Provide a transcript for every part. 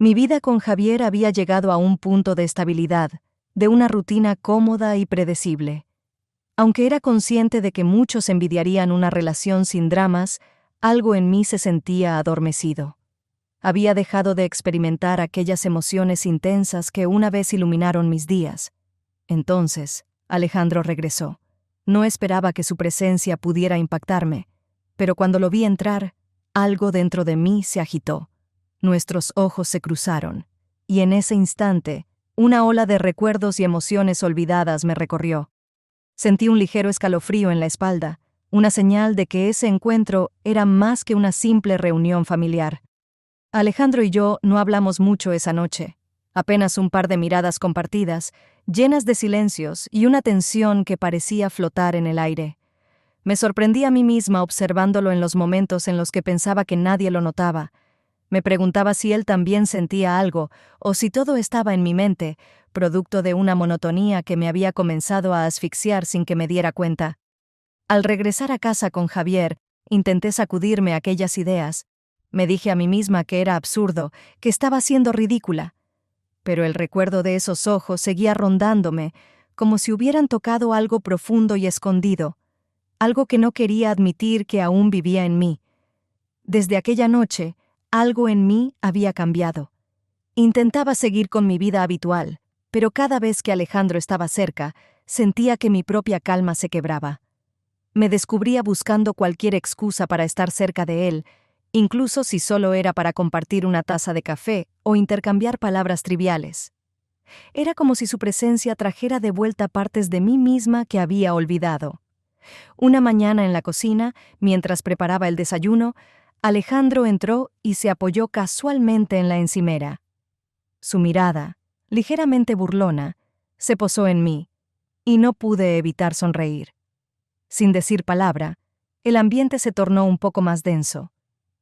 Mi vida con Javier había llegado a un punto de estabilidad, de una rutina cómoda y predecible. Aunque era consciente de que muchos envidiarían una relación sin dramas, algo en mí se sentía adormecido. Había dejado de experimentar aquellas emociones intensas que una vez iluminaron mis días. Entonces, Alejandro regresó. No esperaba que su presencia pudiera impactarme, pero cuando lo vi entrar, algo dentro de mí se agitó. Nuestros ojos se cruzaron, y en ese instante, una ola de recuerdos y emociones olvidadas me recorrió. Sentí un ligero escalofrío en la espalda, una señal de que ese encuentro era más que una simple reunión familiar. Alejandro y yo no hablamos mucho esa noche, apenas un par de miradas compartidas, llenas de silencios y una tensión que parecía flotar en el aire. Me sorprendí a mí misma observándolo en los momentos en los que pensaba que nadie lo notaba. Me preguntaba si él también sentía algo, o si todo estaba en mi mente, producto de una monotonía que me había comenzado a asfixiar sin que me diera cuenta. Al regresar a casa con Javier, intenté sacudirme aquellas ideas. Me dije a mí misma que era absurdo, que estaba siendo ridícula. Pero el recuerdo de esos ojos seguía rondándome, como si hubieran tocado algo profundo y escondido, algo que no quería admitir que aún vivía en mí. Desde aquella noche, algo en mí había cambiado. Intentaba seguir con mi vida habitual, pero cada vez que Alejandro estaba cerca, sentía que mi propia calma se quebraba. Me descubría buscando cualquier excusa para estar cerca de él, incluso si solo era para compartir una taza de café o intercambiar palabras triviales. Era como si su presencia trajera de vuelta partes de mí misma que había olvidado. Una mañana en la cocina, mientras preparaba el desayuno, Alejandro entró y se apoyó casualmente en la encimera. Su mirada, ligeramente burlona, se posó en mí, y no pude evitar sonreír. Sin decir palabra, el ambiente se tornó un poco más denso,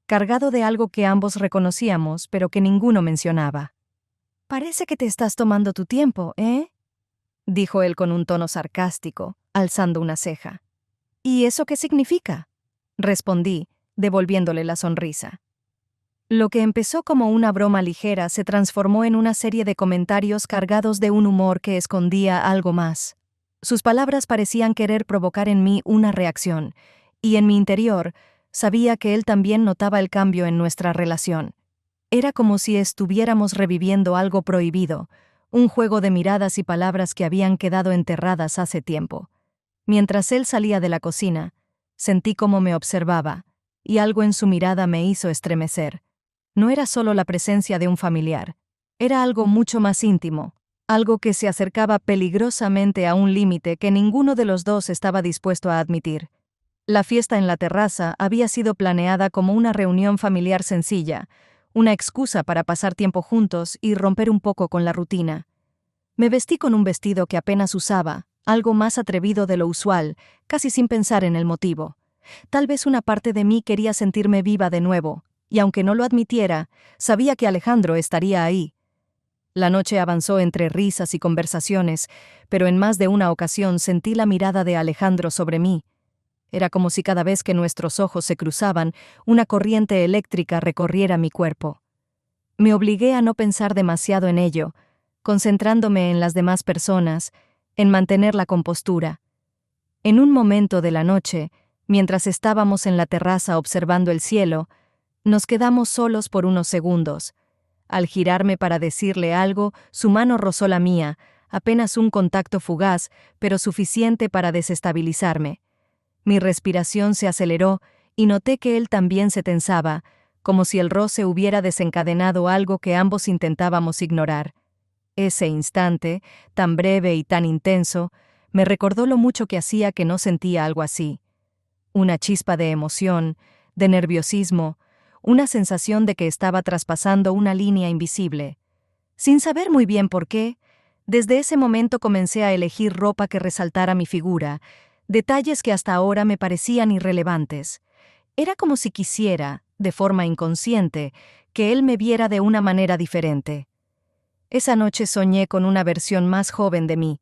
cargado de algo que ambos reconocíamos, pero que ninguno mencionaba. «Parece que te estás tomando tu tiempo, ¿eh?», dijo él con un tono sarcástico, alzando una ceja. «¿Y eso qué significa?», respondí, devolviéndole la sonrisa. Lo que empezó como una broma ligera se transformó en una serie de comentarios cargados de un humor que escondía algo más. Sus palabras parecían querer provocar en mí una reacción, y en mi interior sabía que él también notaba el cambio en nuestra relación. Era como si estuviéramos reviviendo algo prohibido, un juego de miradas y palabras que habían quedado enterradas hace tiempo. Mientras él salía de la cocina, sentí cómo me observaba, y algo en su mirada me hizo estremecer. No era solo la presencia de un familiar, era algo mucho más íntimo, algo que se acercaba peligrosamente a un límite que ninguno de los dos estaba dispuesto a admitir. La fiesta en la terraza había sido planeada como una reunión familiar sencilla, una excusa para pasar tiempo juntos y romper un poco con la rutina. Me vestí con un vestido que apenas usaba, algo más atrevido de lo usual, casi sin pensar en el motivo. Tal vez una parte de mí quería sentirme viva de nuevo, y aunque no lo admitiera, sabía que Alejandro estaría ahí. La noche avanzó entre risas y conversaciones, pero en más de una ocasión sentí la mirada de Alejandro sobre mí. Era como si cada vez que nuestros ojos se cruzaban, una corriente eléctrica recorriera mi cuerpo. Me obligué a no pensar demasiado en ello, concentrándome en las demás personas, en mantener la compostura. En un momento de la noche, mientras estábamos en la terraza observando el cielo, nos quedamos solos por unos segundos. Al girarme para decirle algo, su mano rozó la mía, apenas un contacto fugaz, pero suficiente para desestabilizarme. Mi respiración se aceleró y noté que él también se tensaba, como si el roce hubiera desencadenado algo que ambos intentábamos ignorar. Ese instante, tan breve y tan intenso, me recordó lo mucho que hacía que no sentía algo así. Una chispa de emoción, de nerviosismo, una sensación de que estaba traspasando una línea invisible. Sin saber muy bien por qué, desde ese momento comencé a elegir ropa que resaltara mi figura, detalles que hasta ahora me parecían irrelevantes. Era como si quisiera, de forma inconsciente, que él me viera de una manera diferente. Esa noche soñé con una versión más joven de mí,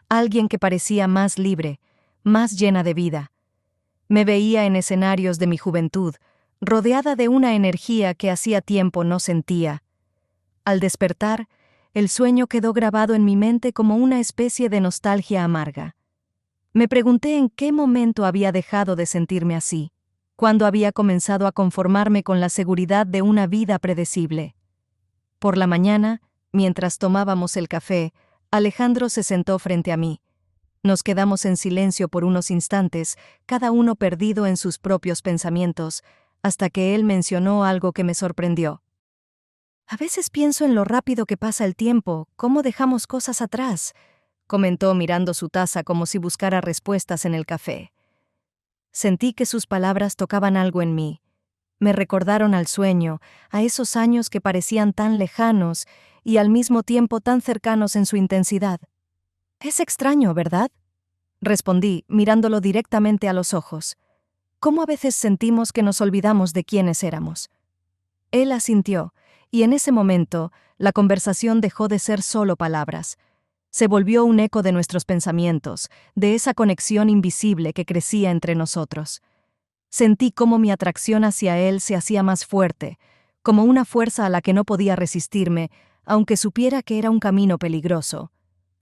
alguien que parecía más libre, más llena de vida. Me veía en escenarios de mi juventud, rodeada de una energía que hacía tiempo no sentía. Al despertar, el sueño quedó grabado en mi mente como una especie de nostalgia amarga. Me pregunté en qué momento había dejado de sentirme así, cuándo había comenzado a conformarme con la seguridad de una vida predecible. Por la mañana, mientras tomábamos el café, Alejandro se sentó frente a mí. Nos quedamos en silencio por unos instantes, cada uno perdido en sus propios pensamientos, hasta que él mencionó algo que me sorprendió. A veces pienso en lo rápido que pasa el tiempo, cómo dejamos cosas atrás, comentó mirando su taza como si buscara respuestas en el café. Sentí que sus palabras tocaban algo en mí. Me recordaron al sueño, a esos años que parecían tan lejanos y al mismo tiempo tan cercanos en su intensidad. Es extraño, ¿verdad? Respondí, mirándolo directamente a los ojos. ¿Cómo a veces sentimos que nos olvidamos de quiénes éramos? Él asintió, y en ese momento, la conversación dejó de ser solo palabras. Se volvió un eco de nuestros pensamientos, de esa conexión invisible que crecía entre nosotros. Sentí cómo mi atracción hacia él se hacía más fuerte, como una fuerza a la que no podía resistirme, aunque supiera que era un camino peligroso.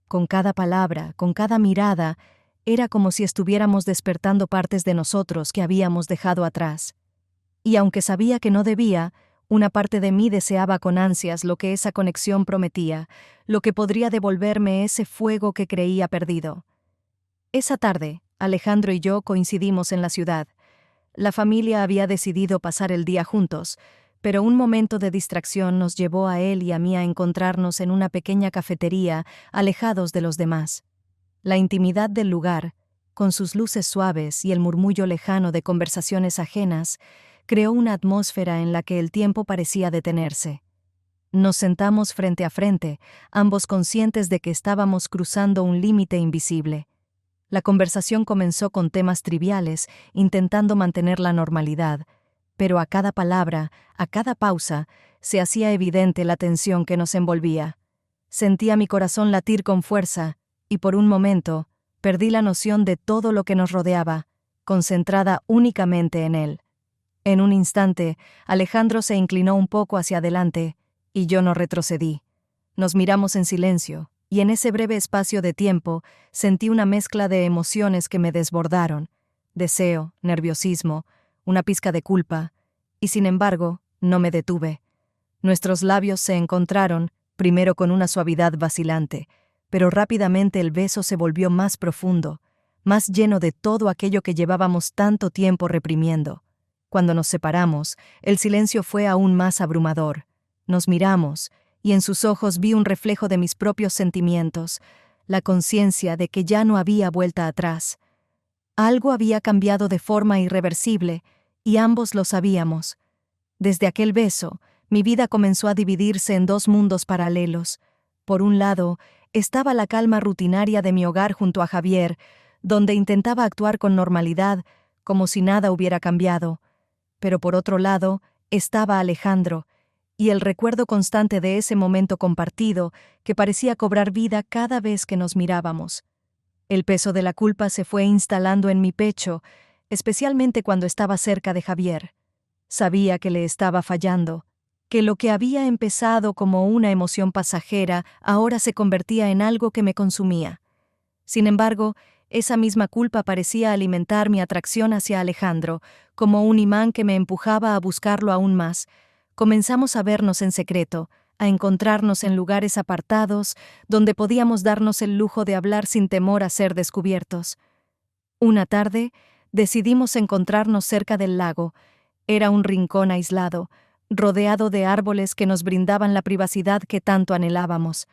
Con cada palabra, con cada mirada, era como si estuviéramos despertando partes de nosotros que habíamos dejado atrás. Y aunque sabía que no debía, una parte de mí deseaba con ansias lo que esa conexión prometía, lo que podría devolverme ese fuego que creía perdido. Esa tarde, Alejandro y yo coincidimos en la ciudad. La familia había decidido pasar el día juntos, pero un momento de distracción nos llevó a él y a mí a encontrarnos en una pequeña cafetería, alejados de los demás. La intimidad del lugar, con sus luces suaves y el murmullo lejano de conversaciones ajenas, creó una atmósfera en la que el tiempo parecía detenerse. Nos sentamos frente a frente, ambos conscientes de que estábamos cruzando un límite invisible. La conversación comenzó con temas triviales, intentando mantener la normalidad, pero a cada palabra, a cada pausa, se hacía evidente la tensión que nos envolvía. Sentía mi corazón latir con fuerza, y por un momento, perdí la noción de todo lo que nos rodeaba, concentrada únicamente en él. En un instante, Alejandro se inclinó un poco hacia adelante, y yo no retrocedí. Nos miramos en silencio, y en ese breve espacio de tiempo sentí una mezcla de emociones que me desbordaron: deseo, nerviosismo, una pizca de culpa, y sin embargo, no me detuve. Nuestros labios se encontraron, primero con una suavidad vacilante, pero rápidamente el beso se volvió más profundo, más lleno de todo aquello que llevábamos tanto tiempo reprimiendo. Cuando nos separamos, el silencio fue aún más abrumador. Nos miramos, y en sus ojos vi un reflejo de mis propios sentimientos, la conciencia de que ya no había vuelta atrás. Algo había cambiado de forma irreversible, y ambos lo sabíamos. Desde aquel beso, mi vida comenzó a dividirse en dos mundos paralelos. Por un lado, estaba la calma rutinaria de mi hogar junto a Javier, donde intentaba actuar con normalidad, como si nada hubiera cambiado. Pero por otro lado, estaba Alejandro, y el recuerdo constante de ese momento compartido que parecía cobrar vida cada vez que nos mirábamos. El peso de la culpa se fue instalando en mi pecho, especialmente cuando estaba cerca de Javier. Sabía que le estaba fallando, que lo que había empezado como una emoción pasajera ahora se convertía en algo que me consumía. Sin embargo, esa misma culpa parecía alimentar mi atracción hacia Alejandro, como un imán que me empujaba a buscarlo aún más. Comenzamos a vernos en secreto, a encontrarnos en lugares apartados, donde podíamos darnos el lujo de hablar sin temor a ser descubiertos. Una tarde, decidimos encontrarnos cerca del lago. Era un rincón aislado, rodeado de árboles que nos brindaban la privacidad que tanto anhelábamos.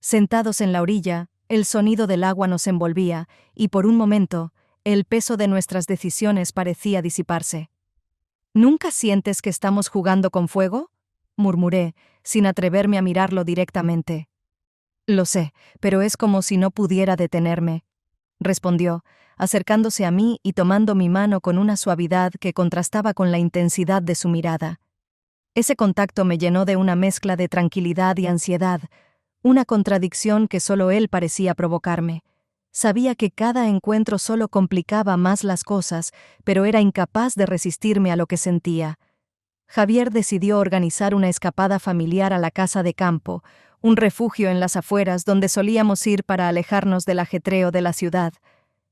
Sentados en la orilla, el sonido del agua nos envolvía, y por un momento, el peso de nuestras decisiones parecía disiparse. ¿Nunca sientes que estamos jugando con fuego?, murmuré, sin atreverme a mirarlo directamente. Lo sé, pero es como si no pudiera detenerme, respondió, acercándose a mí y tomando mi mano con una suavidad que contrastaba con la intensidad de su mirada. Ese contacto me llenó de una mezcla de tranquilidad y ansiedad, una contradicción que solo él parecía provocarme. Sabía que cada encuentro solo complicaba más las cosas, pero era incapaz de resistirme a lo que sentía. Javier decidió organizar una escapada familiar a la casa de campo, un refugio en las afueras donde solíamos ir para alejarnos del ajetreo de la ciudad.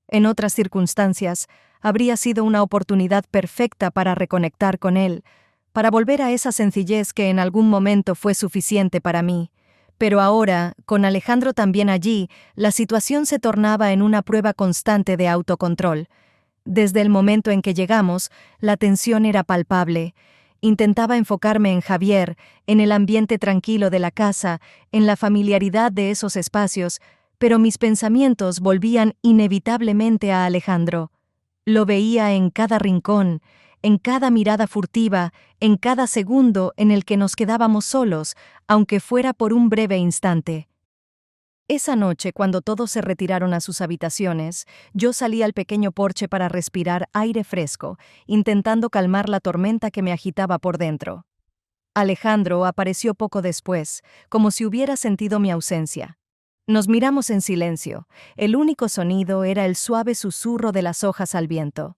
En otras circunstancias, habría sido una oportunidad perfecta para reconectar con él, para volver a esa sencillez que en algún momento fue suficiente para mí. Pero ahora, con Alejandro también allí, la situación se tornaba en una prueba constante de autocontrol. Desde el momento en que llegamos, la tensión era palpable. Intentaba enfocarme en Javier, en el ambiente tranquilo de la casa, en la familiaridad de esos espacios, pero mis pensamientos volvían inevitablemente a Alejandro. Lo veía en cada rincón, en cada mirada furtiva, en cada segundo en el que nos quedábamos solos, aunque fuera por un breve instante. Esa noche, cuando todos se retiraron a sus habitaciones, yo salí al pequeño porche para respirar aire fresco, intentando calmar la tormenta que me agitaba por dentro. Alejandro apareció poco después, como si hubiera sentido mi ausencia. Nos miramos en silencio. El único sonido era el suave susurro de las hojas al viento.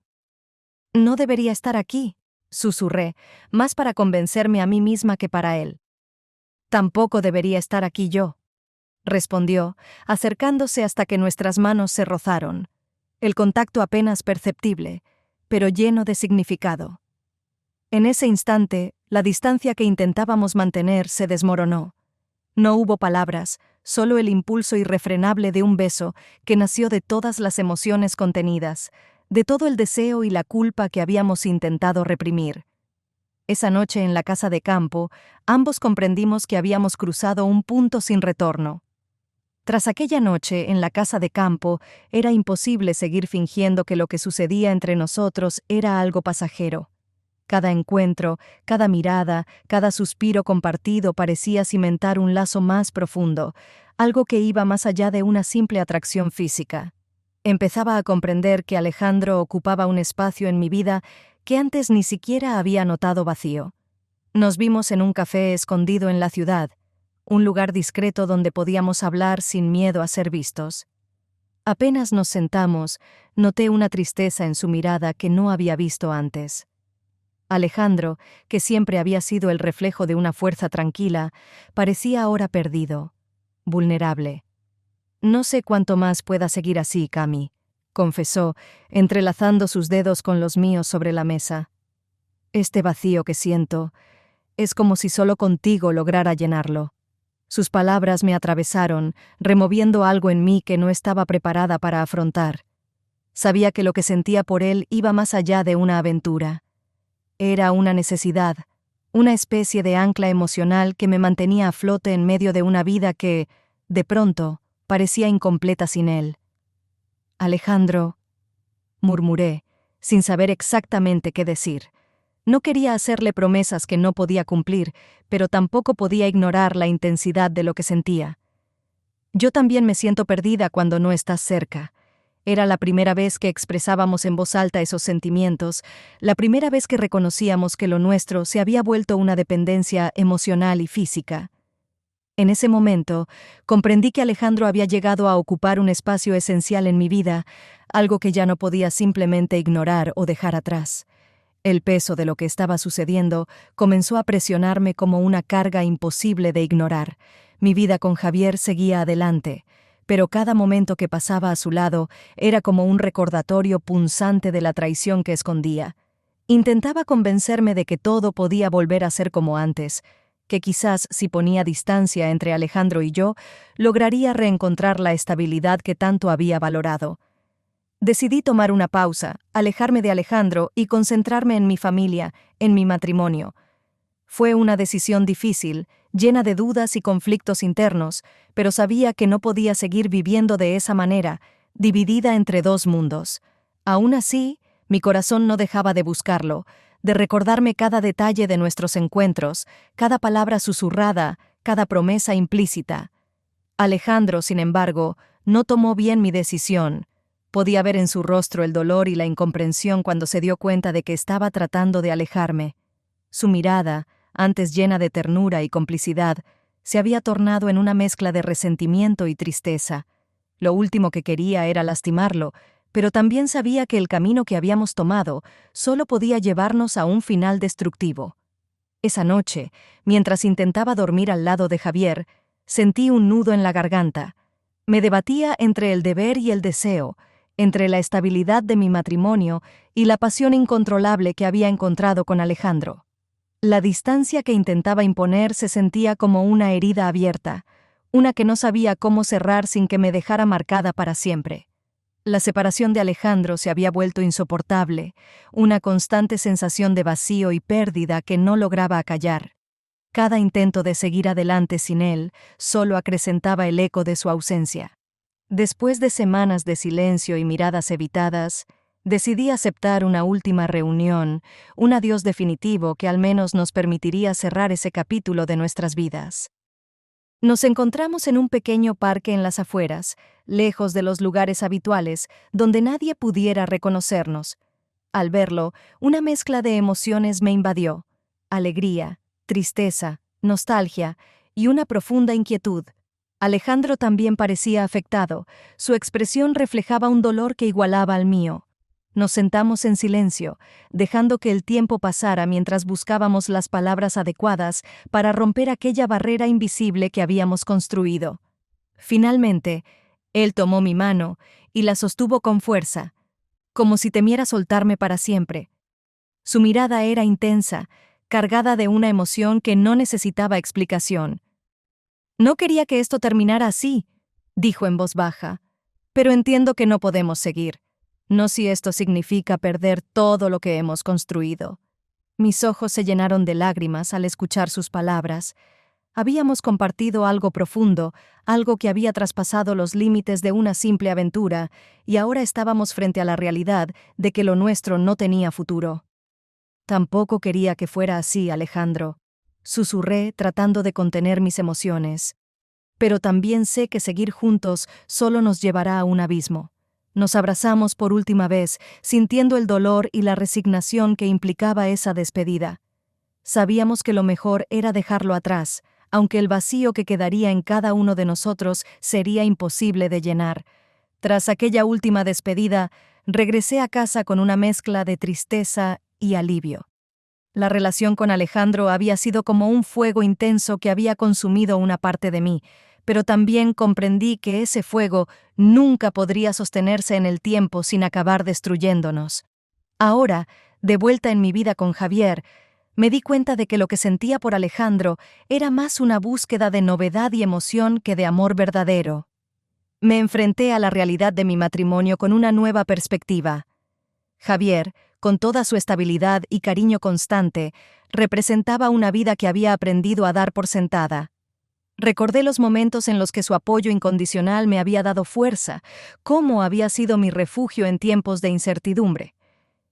«No debería estar aquí», susurré, más para convencerme a mí misma que para él. «Tampoco debería estar aquí yo», respondió, acercándose hasta que nuestras manos se rozaron. El contacto apenas perceptible, pero lleno de significado. En ese instante, la distancia que intentábamos mantener se desmoronó. No hubo palabras, solo el impulso irrefrenable de un beso que nació de todas las emociones contenidas, de todo el deseo y la culpa que habíamos intentado reprimir. Esa noche en la casa de campo, ambos comprendimos que habíamos cruzado un punto sin retorno. Tras aquella noche en la casa de campo, era imposible seguir fingiendo que lo que sucedía entre nosotros era algo pasajero. Cada encuentro, cada mirada, cada suspiro compartido parecía cimentar un lazo más profundo, algo que iba más allá de una simple atracción física. Empezaba a comprender que Alejandro ocupaba un espacio en mi vida que antes ni siquiera había notado vacío. Nos vimos en un café escondido en la ciudad, un lugar discreto donde podíamos hablar sin miedo a ser vistos. Apenas nos sentamos, noté una tristeza en su mirada que no había visto antes. Alejandro, que siempre había sido el reflejo de una fuerza tranquila, parecía ahora perdido, vulnerable. «No sé cuánto más pueda seguir así, Cami», confesó, entrelazando sus dedos con los míos sobre la mesa. «Este vacío que siento es como si solo contigo lograra llenarlo». Sus palabras me atravesaron, removiendo algo en mí que no estaba preparada para afrontar. Sabía que lo que sentía por él iba más allá de una aventura. Era una necesidad, una especie de ancla emocional que me mantenía a flote en medio de una vida que, de pronto, parecía incompleta sin él. «Alejandro», murmuré, sin saber exactamente qué decir. No quería hacerle promesas que no podía cumplir, pero tampoco podía ignorar la intensidad de lo que sentía. «Yo también me siento perdida cuando no estás cerca». Era la primera vez que expresábamos en voz alta esos sentimientos, la primera vez que reconocíamos que lo nuestro se había vuelto una dependencia emocional y física. En ese momento, comprendí que Alejandro había llegado a ocupar un espacio esencial en mi vida, algo que ya no podía simplemente ignorar o dejar atrás. El peso de lo que estaba sucediendo comenzó a presionarme como una carga imposible de ignorar. Mi vida con Javier seguía adelante, pero cada momento que pasaba a su lado era como un recordatorio punzante de la traición que escondía. Intentaba convencerme de que todo podía volver a ser como antes, que quizás si ponía distancia entre Alejandro y yo, lograría reencontrar la estabilidad que tanto había valorado. Decidí tomar una pausa, alejarme de Alejandro y concentrarme en mi familia, en mi matrimonio. Fue una decisión difícil, llena de dudas y conflictos internos, pero sabía que no podía seguir viviendo de esa manera, dividida entre dos mundos. Aún así, mi corazón no dejaba de buscarlo, de recordarme cada detalle de nuestros encuentros, cada palabra susurrada, cada promesa implícita. Alejandro, sin embargo, no tomó bien mi decisión. Podía ver en su rostro el dolor y la incomprensión cuando se dio cuenta de que estaba tratando de alejarme. Su mirada, antes llena de ternura y complicidad, se había tornado en una mezcla de resentimiento y tristeza. Lo último que quería era lastimarlo, pero también sabía que el camino que habíamos tomado solo podía llevarnos a un final destructivo. Esa noche, mientras intentaba dormir al lado de Javier, sentí un nudo en la garganta. Me debatía entre el deber y el deseo, entre la estabilidad de mi matrimonio y la pasión incontrolable que había encontrado con Alejandro. La distancia que intentaba imponer se sentía como una herida abierta, una que no sabía cómo cerrar sin que me dejara marcada para siempre. La separación de Alejandro se había vuelto insoportable, una constante sensación de vacío y pérdida que no lograba acallar. Cada intento de seguir adelante sin él solo acrecentaba el eco de su ausencia. Después de semanas de silencio y miradas evitadas, decidí aceptar una última reunión, un adiós definitivo que al menos nos permitiría cerrar ese capítulo de nuestras vidas. Nos encontramos en un pequeño parque en las afueras, lejos de los lugares habituales, donde nadie pudiera reconocernos. Al verlo, una mezcla de emociones me invadió: alegría, tristeza, nostalgia y una profunda inquietud. Alejandro también parecía afectado, su expresión reflejaba un dolor que igualaba al mío. Nos sentamos en silencio, dejando que el tiempo pasara mientras buscábamos las palabras adecuadas para romper aquella barrera invisible que habíamos construido. Finalmente, él tomó mi mano y la sostuvo con fuerza, como si temiera soltarme para siempre. Su mirada era intensa, cargada de una emoción que no necesitaba explicación. «No quería que esto terminara así», dijo en voz baja, «pero entiendo que no podemos seguir. No si esto significa perder todo lo que hemos construido». Mis ojos se llenaron de lágrimas al escuchar sus palabras. Habíamos compartido algo profundo, algo que había traspasado los límites de una simple aventura, y ahora estábamos frente a la realidad de que lo nuestro no tenía futuro. «Tampoco quería que fuera así, Alejandro», susurré tratando de contener mis emociones. «Pero también sé que seguir juntos solo nos llevará a un abismo». Nos abrazamos por última vez, sintiendo el dolor y la resignación que implicaba esa despedida. Sabíamos que lo mejor era dejarlo atrás, aunque el vacío que quedaría en cada uno de nosotros sería imposible de llenar. Tras aquella última despedida, regresé a casa con una mezcla de tristeza y alivio. La relación con Alejandro había sido como un fuego intenso que había consumido una parte de mí, pero también comprendí que ese fuego nunca podría sostenerse en el tiempo sin acabar destruyéndonos. Ahora, de vuelta en mi vida con Javier, me di cuenta de que lo que sentía por Alejandro era más una búsqueda de novedad y emoción que de amor verdadero. Me enfrenté a la realidad de mi matrimonio con una nueva perspectiva. Javier, con toda su estabilidad y cariño constante, representaba una vida que había aprendido a dar por sentada. Recordé los momentos en los que su apoyo incondicional me había dado fuerza, cómo había sido mi refugio en tiempos de incertidumbre.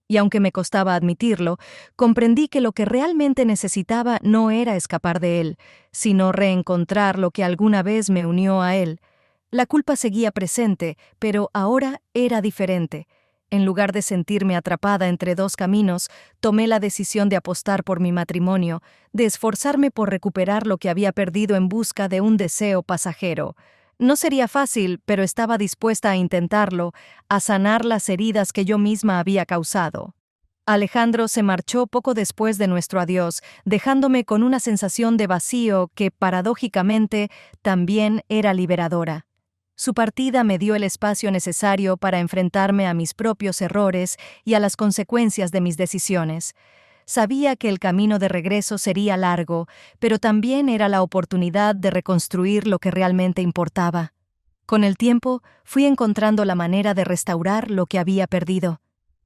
Y aunque me costaba admitirlo, comprendí que lo que realmente necesitaba no era escapar de él, sino reencontrar lo que alguna vez me unió a él. La culpa seguía presente, pero ahora era diferente. En lugar de sentirme atrapada entre dos caminos, tomé la decisión de apostar por mi matrimonio, de esforzarme por recuperar lo que había perdido en busca de un deseo pasajero. No sería fácil, pero estaba dispuesta a intentarlo, a sanar las heridas que yo misma había causado. Alejandro se marchó poco después de nuestro adiós, dejándome con una sensación de vacío que, paradójicamente, también era liberadora. Su partida me dio el espacio necesario para enfrentarme a mis propios errores y a las consecuencias de mis decisiones. Sabía que el camino de regreso sería largo, pero también era la oportunidad de reconstruir lo que realmente importaba. Con el tiempo, fui encontrando la manera de restaurar lo que había perdido.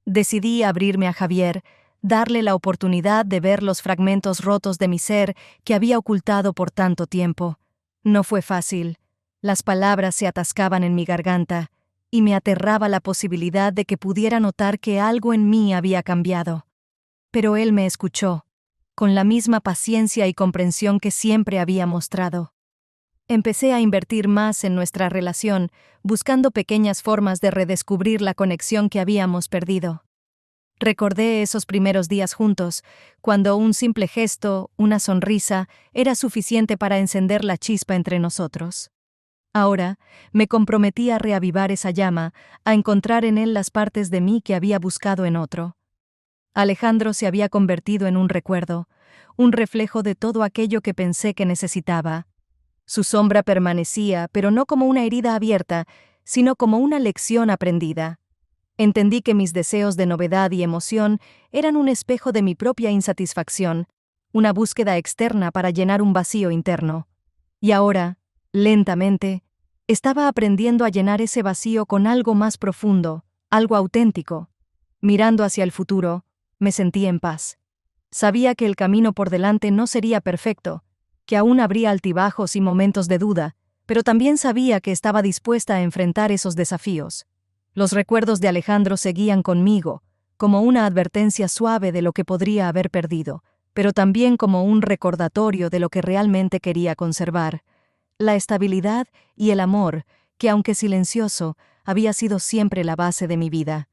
Decidí abrirme a Javier, darle la oportunidad de ver los fragmentos rotos de mi ser que había ocultado por tanto tiempo. No fue fácil. Las palabras se atascaban en mi garganta, y me aterraba la posibilidad de que pudiera notar que algo en mí había cambiado. Pero él me escuchó, con la misma paciencia y comprensión que siempre había mostrado. Empecé a invertir más en nuestra relación, buscando pequeñas formas de redescubrir la conexión que habíamos perdido. Recordé esos primeros días juntos, cuando un simple gesto, una sonrisa, era suficiente para encender la chispa entre nosotros. Ahora, me comprometí a reavivar esa llama, a encontrar en él las partes de mí que había buscado en otro. Alejandro se había convertido en un recuerdo, un reflejo de todo aquello que pensé que necesitaba. Su sombra permanecía, pero no como una herida abierta, sino como una lección aprendida. Entendí que mis deseos de novedad y emoción eran un espejo de mi propia insatisfacción, una búsqueda externa para llenar un vacío interno. Y ahora, lentamente, estaba aprendiendo a llenar ese vacío con algo más profundo, algo auténtico. Mirando hacia el futuro, me sentí en paz. Sabía que el camino por delante no sería perfecto, que aún habría altibajos y momentos de duda, pero también sabía que estaba dispuesta a enfrentar esos desafíos. Los recuerdos de Alejandro seguían conmigo, como una advertencia suave de lo que podría haber perdido, pero también como un recordatorio de lo que realmente quería conservar: la estabilidad y el amor, que aunque silencioso, había sido siempre la base de mi vida.